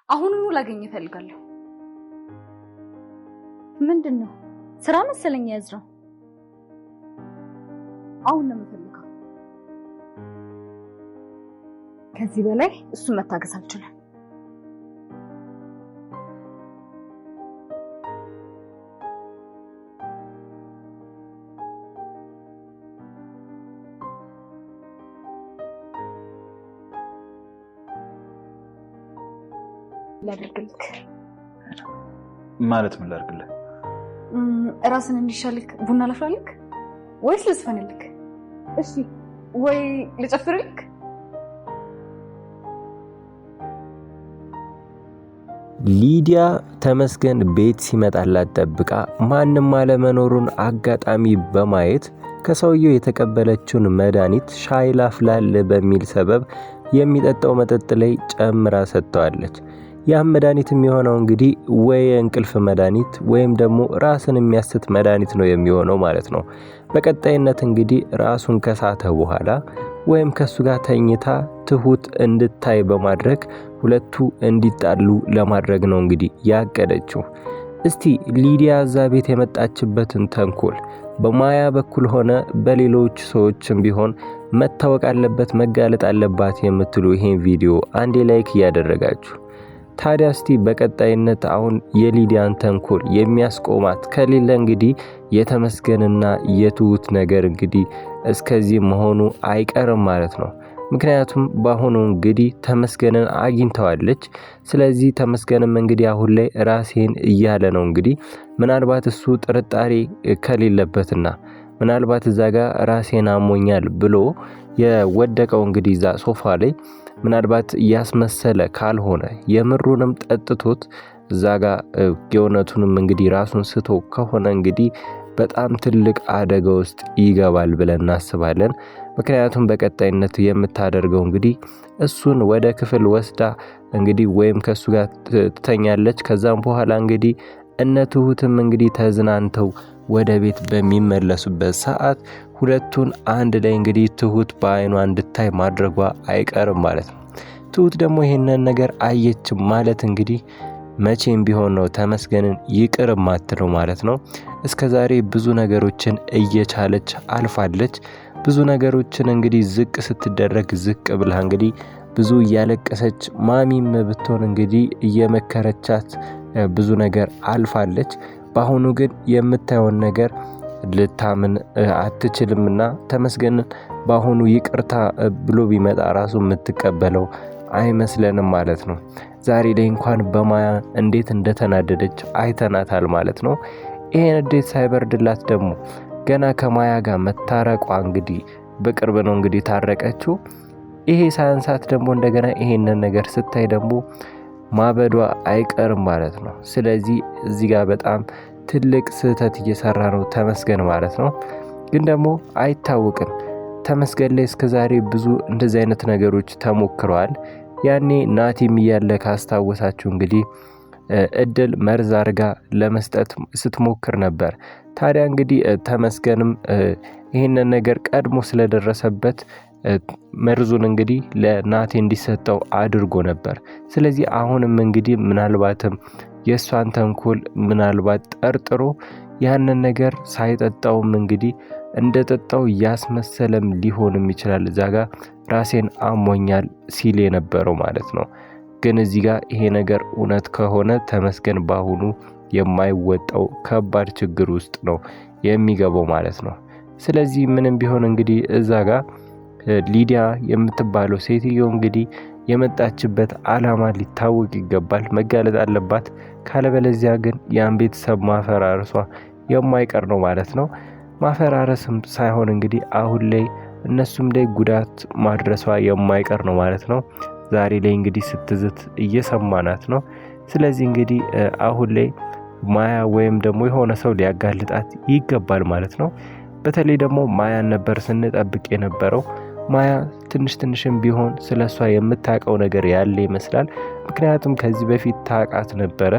አሁንኑ ላገኝ እፈልጋለሁ። ምንድነው? ስራ መሰለኝ ያዝነው። አሁን ነው የምፈልገው። ከዚህ በላይ እሱን መታገስ አልችልም። ላድርግልክ ማለት ምን ላድርግልህ? ራስን እንዲሻልክ ቡና ላፍላልክ ወይስ ልስፈንልክ? እሺ ወይ ልጨፍርልክ? ሊዲያ ተመስገን ቤት ሲመጣላት ጠብቃ ማንም አለመኖሩን አጋጣሚ በማየት ከሰውየው የተቀበለችውን መድኃኒት ሻይ ላፍላል በሚል ሰበብ የሚጠጣው መጠጥ ላይ ጨምራ ሰጥተዋለች። ያም መድኃኒት የሚሆነው እንግዲህ ወይ እንቅልፍ መድኃኒት ወይም ደግሞ ራስን የሚያስት መድኃኒት ነው የሚሆነው ማለት ነው። በቀጣይነት እንግዲህ ራሱን ከሳተ በኋላ ወይም ከሱ ጋር ተኝታ ትሁት እንድታይ በማድረግ ሁለቱ እንዲጣሉ ለማድረግ ነው እንግዲህ ያቀደችው። እስቲ ሊዲያ እዛ ቤት የመጣችበትን ተንኮል በማያ በኩል ሆነ በሌሎች ሰዎችም ቢሆን መታወቅ አለበት መጋለጥ አለባት የምትሉ ይሄን ቪዲዮ አንዴ ላይክ እያደረጋችሁ ታዲያ እስቲ በቀጣይነት አሁን የሊዲያን ተንኮል የሚያስቆማት ከሌለ እንግዲህ የተመስገንና የትሁት ነገር እንግዲህ እስከዚህ መሆኑ አይቀርም ማለት ነው። ምክንያቱም በአሁኑ እንግዲህ ተመስገንን አግኝተዋለች። ስለዚህ ተመስገንም እንግዲህ አሁን ላይ ራሴን እያለ ነው እንግዲህ ምናልባት እሱ ጥርጣሬ ከሌለበትና ምናልባት እዛ ጋር ራሴን አሞኛል ብሎ የወደቀው እንግዲህ እዛ ሶፋ ላይ ምናልባት ያስመሰለ ካልሆነ የምሩንም ጠጥቶት እዛ ጋር የእውነቱንም እንግዲህ ራሱን ስቶ ከሆነ እንግዲህ በጣም ትልቅ አደጋ ውስጥ ይገባል ብለን እናስባለን። ምክንያቱም በቀጣይነት የምታደርገው እንግዲህ እሱን ወደ ክፍል ወስዳ እንግዲህ ወይም ከሱ ጋር ትተኛለች። ከዛም በኋላ እንግዲህ እነትሁትም እንግዲህ ተዝናንተው ወደ ቤት በሚመለሱበት ሰዓት ሁለቱን አንድ ላይ እንግዲህ ትሁት በአይኗ እንድታይ ማድረጓ አይቀርም ማለት ነው። ትሁት ደግሞ ይሄንን ነገር አየች ማለት እንግዲህ መቼም ቢሆን ነው ተመስገንን ይቅር ማትለው ማለት ነው። እስከዛሬ ብዙ ነገሮችን እየቻለች አልፋለች። ብዙ ነገሮችን እንግዲህ ዝቅ ስትደረግ ዝቅ ብላ እንግዲህ ብዙ እያለቀሰች ማሚም ብትሆን እንግዲህ እየመከረቻት ብዙ ነገር አልፋለች። በአሁኑ ግን የምታየውን ነገር ልታምን አትችልምና ተመስገንን በአሁኑ ይቅርታ ብሎ ቢመጣ ራሱ የምትቀበለው አይመስለንም ማለት ነው። ዛሬ ላይ እንኳን በማያ እንዴት እንደተናደደች አይተናታል ማለት ነው። ይሄን እንዴት ሳይበርድላት ደግሞ ገና ከማያ ጋር መታረቋ እንግዲህ በቅርብ ነው እንግዲህ ታረቀችው። ይሄ ሳያንሳት ደግሞ እንደገና ይሄንን ነገር ስታይ ደግሞ ማበዷ አይቀርም ማለት ነው። ስለዚህ እዚህ ጋር በጣም ትልቅ ስህተት እየሰራ ነው ተመስገን ማለት ነው። ግን ደግሞ አይታወቅም ተመስገን ላይ እስከዛሬ ብዙ እንደዚህ አይነት ነገሮች ተሞክረዋል። ያኔ ናቲም እያለ ካስታወሳችሁ እንግዲህ እድል መርዝ አርጋ ለመስጠት ስትሞክር ነበር። ታዲያ እንግዲህ ተመስገንም ይሄንን ነገር ቀድሞ ስለደረሰበት መርዙን እንግዲህ ለናቲ እንዲሰጠው አድርጎ ነበር። ስለዚህ አሁንም እንግዲህ ምናልባትም የሷን ተንኮል ምናልባት ጠርጥሮ ያንን ነገር ሳይጠጣውም እንግዲህ እንደጠጣው ያስመሰለም ሊሆንም ይችላል። እዛጋ ራሴን አሞኛል ሲል የነበረው ማለት ነው። ግን እዚህ ጋር ይሄ ነገር እውነት ከሆነ ተመስገን ባሁኑ የማይወጣው ከባድ ችግር ውስጥ ነው የሚገባው ማለት ነው። ስለዚህ ምንም ቢሆን እንግዲህ እዛጋ ሊዲያ የምትባለው ሴትዮ እንግዲህ የመጣችበት ዓላማ ሊታወቅ ይገባል፣ መጋለጥ አለባት። ካለበለዚያ ግን ያን ቤተሰብ ማፈራረሷ የማይቀር ነው ማለት ነው። ማፈራረስም ሳይሆን እንግዲህ አሁን ላይ እነሱም ላይ ጉዳት ማድረሷ የማይቀር ነው ማለት ነው። ዛሬ ላይ እንግዲህ ስትዝት እየሰማናት ነው። ስለዚህ እንግዲህ አሁን ላይ ማያ ወይም ደግሞ የሆነ ሰው ሊያጋልጣት ይገባል ማለት ነው። በተለይ ደግሞ ማያን ነበር ስንጠብቅ የነበረው። ማያ ትንሽም ቢሆን ስለሷ የምታውቀው ነገር ያለ ይመስላል። ምክንያቱም ከዚህ በፊት ታውቃት ነበረ፣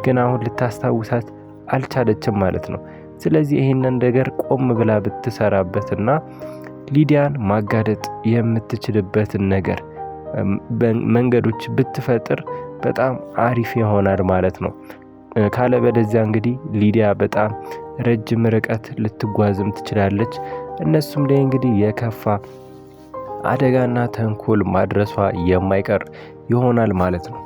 ግን አሁን ልታስታውሳት አልቻለችም ማለት ነው። ስለዚህ ይሄንን ነገር ቆም ብላ ብትሰራበትና ሊዲያን ማጋለጥ የምትችልበትን ነገር መንገዶች ብትፈጥር በጣም አሪፍ ይሆናል ማለት ነው። ካለበለዚያ እንግዲህ ሊዲያ በጣም ረጅም ርቀት ልትጓዝም ትችላለች። እነሱም ላይ እንግዲህ የከፋ አደጋና ተንኮል ማድረሷ የማይቀር ይሆናል ማለት ነው።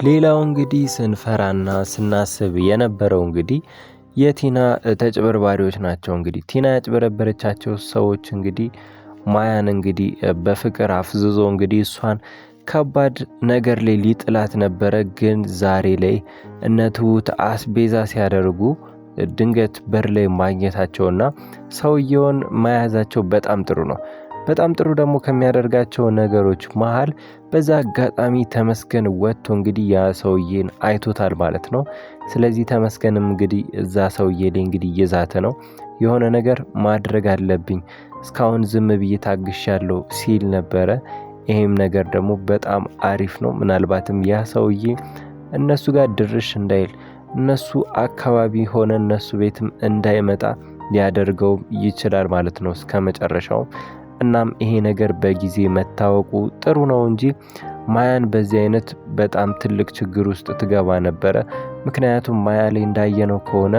ሌላው እንግዲህ ስንፈራና ስናስብ የነበረው እንግዲህ የቲና ተጭበርባሪዎች ናቸው። እንግዲህ ቲና ያጭበረበረቻቸው ሰዎች እንግዲህ ማያን እንግዲህ በፍቅር አፍዝዞ እንግዲህ እሷን ከባድ ነገር ላይ ሊጥላት ነበረ። ግን ዛሬ ላይ እነ ትሁት አስቤዛ ሲያደርጉ ድንገት በር ላይ ማግኘታቸውና ሰውየውን መያዛቸው በጣም ጥሩ ነው። በጣም ጥሩ ደግሞ ከሚያደርጋቸው ነገሮች መሃል በዛ አጋጣሚ ተመስገን ወጥቶ እንግዲህ ያ ሰውዬን አይቶታል ማለት ነው። ስለዚህ ተመስገንም እንግዲህ እዛ ሰውዬ ላይ እንግዲህ እየዛተ ነው። የሆነ ነገር ማድረግ አለብኝ፣ እስካሁን ዝም ብዬ ታግሻለሁ ሲል ነበረ። ይሄም ነገር ደግሞ በጣም አሪፍ ነው። ምናልባትም ያ ሰውዬ እነሱ ጋር ድርሽ እንዳይል እነሱ አካባቢ ሆነ እነሱ ቤትም እንዳይመጣ ሊያደርገው ይችላል ማለት ነው እስከ መጨረሻው። እናም ይሄ ነገር በጊዜ መታወቁ ጥሩ ነው እንጂ ማያን በዚህ አይነት በጣም ትልቅ ችግር ውስጥ ትገባ ነበረ። ምክንያቱም ማያ ላይ እንዳየነው ከሆነ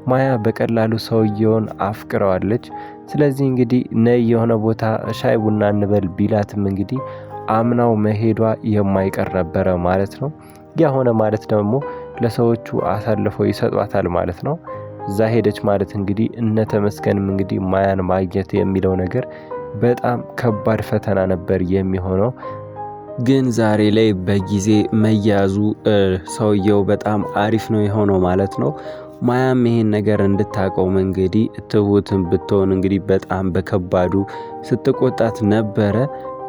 ማያ በቀላሉ ሰውየውን አፍቅረዋለች። ስለዚህ እንግዲህ ነይ የሆነ ቦታ ሻይ ቡና እንበል ቢላትም እንግዲህ አምናው መሄዷ የማይቀር ነበረ ማለት ነው። ያ ሆነ ማለት ደግሞ ለሰዎቹ አሳልፈው ይሰጧታል ማለት ነው። እዛ ሄደች ማለት እንግዲህ እነ ተመስገንም እንግዲህ ማያን ማግኘት የሚለው ነገር በጣም ከባድ ፈተና ነበር የሚሆነው። ግን ዛሬ ላይ በጊዜ መያዙ ሰውየው በጣም አሪፍ ነው የሆነው ማለት ነው። ማያም ይሄን ነገር እንድታቀውም እንግዲህ ትሁትን ብትሆን እንግዲህ በጣም በከባዱ ስትቆጣት ነበረ።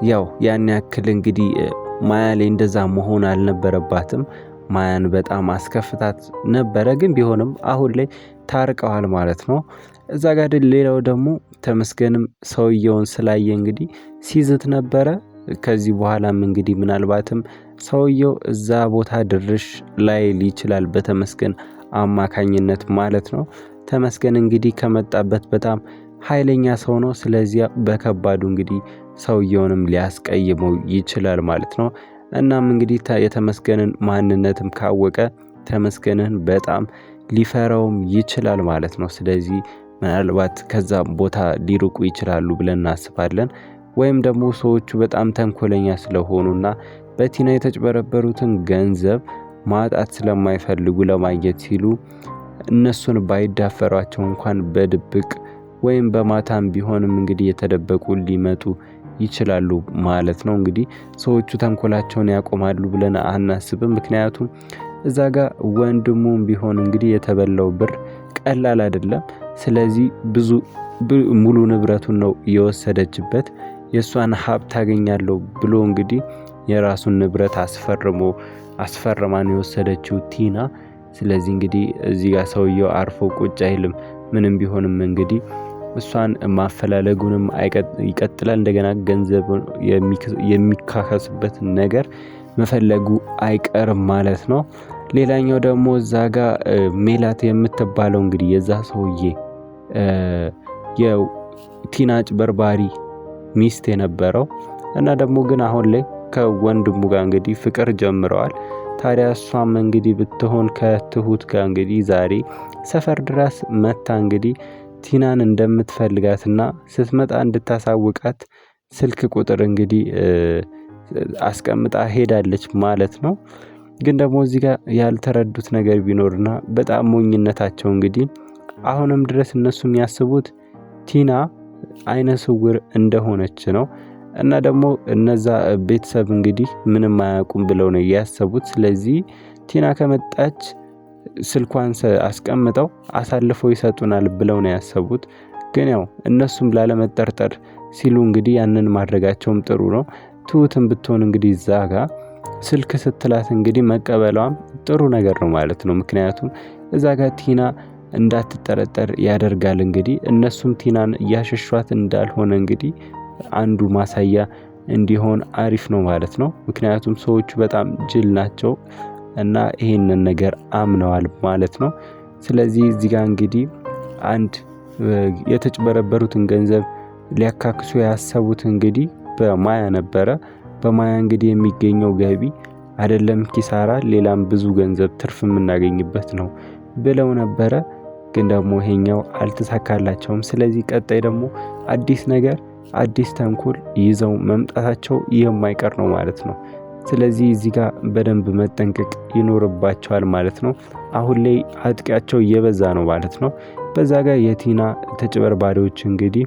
ያው ያን ያክል እንግዲህ ማያ ላይ እንደዛ መሆን አልነበረባትም። ማያን በጣም አስከፍታት ነበረ። ግን ቢሆንም አሁን ላይ ታርቀዋል ማለት ነው። እዛ ጋር ሌላው ደግሞ ተመስገንም ሰውየውን ስላየ እንግዲህ ሲዝት ነበረ። ከዚህ በኋላም እንግዲህ ምናልባትም ሰውየው እዛ ቦታ ድርሽ ላይ ይችላል በተመስገን አማካኝነት ማለት ነው። ተመስገን እንግዲህ ከመጣበት በጣም ኃይለኛ ሰው ነው። ስለዚህ በከባዱ እንግዲህ ሰውየውንም ሊያስቀይመው ይችላል ማለት ነው። እናም እንግዲህ የተመስገንን ማንነትም ካወቀ ተመስገንን በጣም ሊፈራውም ይችላል ማለት ነው። ስለዚህ ምናልባት ከዛ ቦታ ሊርቁ ይችላሉ ብለን እናስባለን። ወይም ደግሞ ሰዎቹ በጣም ተንኮለኛ ስለሆኑና በቲና የተጭበረበሩትን ገንዘብ ማጣት ስለማይፈልጉ ለማግኘት ሲሉ እነሱን ባይዳፈሯቸው እንኳን በድብቅ ወይም በማታም ቢሆንም እንግዲህ የተደበቁ ሊመጡ ይችላሉ ማለት ነው። እንግዲህ ሰዎቹ ተንኮላቸውን ያቆማሉ ብለን አናስብም። ምክንያቱም እዛ ጋር ወንድሙም ቢሆን እንግዲህ የተበላው ብር ቀላል አይደለም። ስለዚህ ብዙ ሙሉ ንብረቱን ነው የወሰደችበት። የእሷን ሀብት ታገኛለሁ ብሎ እንግዲህ የራሱን ንብረት አስፈርማን የወሰደችው ቲና። ስለዚህ እንግዲህ እዚህ ጋር ሰውየው አርፎ ቁጭ አይልም። ምንም ቢሆንም እንግዲህ እሷን ማፈላለጉንም ይቀጥላል። እንደገና ገንዘብ የሚካከስበት ነገር መፈለጉ አይቀርም ማለት ነው። ሌላኛው ደግሞ እዛ ጋር ሜላት የምትባለው እንግዲህ የዛ ሰውዬ የቲና አጭበርባሪ ሚስት የነበረው እና ደግሞ ግን አሁን ላይ ከወንድሙ ጋር እንግዲህ ፍቅር ጀምረዋል። ታዲያ እሷም እንግዲህ ብትሆን ከትሁት ጋር እንግዲህ ዛሬ ሰፈር ድረስ መታ እንግዲህ ቲናን እንደምትፈልጋትና ስትመጣ እንድታሳውቃት ስልክ ቁጥር እንግዲህ አስቀምጣ ሄዳለች ማለት ነው። ግን ደግሞ እዚህ ጋር ያልተረዱት ነገር ቢኖርና በጣም ሞኝነታቸው እንግዲህ አሁንም ድረስ እነሱ የሚያስቡት ቲና አይነ ስውር እንደሆነች ነው። እና ደግሞ እነዛ ቤተሰብ እንግዲህ ምንም አያውቁም ብለው ነው ያሰቡት። ስለዚህ ቲና ከመጣች ስልኳን አስቀምጠው አሳልፈው ይሰጡናል ብለው ነው ያሰቡት። ግን ያው እነሱም ላለመጠርጠር ሲሉ እንግዲህ ያንን ማድረጋቸውም ጥሩ ነው። ትሁትም ብትሆን እንግዲህ እዛ ጋር ስልክ ስትላት እንግዲህ መቀበሏም ጥሩ ነገር ነው ማለት ነው። ምክንያቱም እዛ ጋር ቲና እንዳትጠረጠር ያደርጋል። እንግዲህ እነሱም ቲናን እያሸሿት እንዳልሆነ እንግዲህ አንዱ ማሳያ እንዲሆን አሪፍ ነው ማለት ነው። ምክንያቱም ሰዎቹ በጣም ጅል ናቸው እና ይሄንን ነገር አምነዋል ማለት ነው። ስለዚህ እዚህ ጋር እንግዲህ አንድ የተጭበረበሩትን ገንዘብ ሊያካክሱ ያሰቡት እንግዲህ በማያ ነበረ። በማያ እንግዲህ የሚገኘው ገቢ አይደለም ኪሳራ ሌላም ብዙ ገንዘብ ትርፍ የምናገኝበት ነው ብለው ነበረ። ግን ደግሞ ይሄኛው አልተሳካላቸውም። ስለዚህ ቀጣይ ደግሞ አዲስ ነገር አዲስ ተንኮል ይዘው መምጣታቸው የማይቀር ነው ማለት ነው። ስለዚህ እዚህ ጋር በደንብ መጠንቀቅ ይኖርባቸዋል ማለት ነው። አሁን ላይ አጥቂያቸው እየበዛ ነው ማለት ነው። በዛ ጋር የቲና ተጭበርባሪዎች እንግዲህ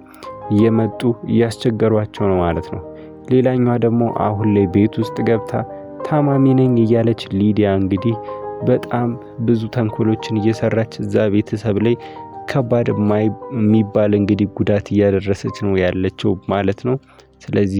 እየመጡ እያስቸገሯቸው ነው ማለት ነው። ሌላኛዋ ደግሞ አሁን ላይ ቤት ውስጥ ገብታ ታማሚ ነኝ እያለች ሊዲያ እንግዲህ በጣም ብዙ ተንኮሎችን እየሰራች እዛ ቤተሰብ ላይ ከባድ የሚባል እንግዲህ ጉዳት እያደረሰች ነው ያለችው ማለት ነው። ስለዚህ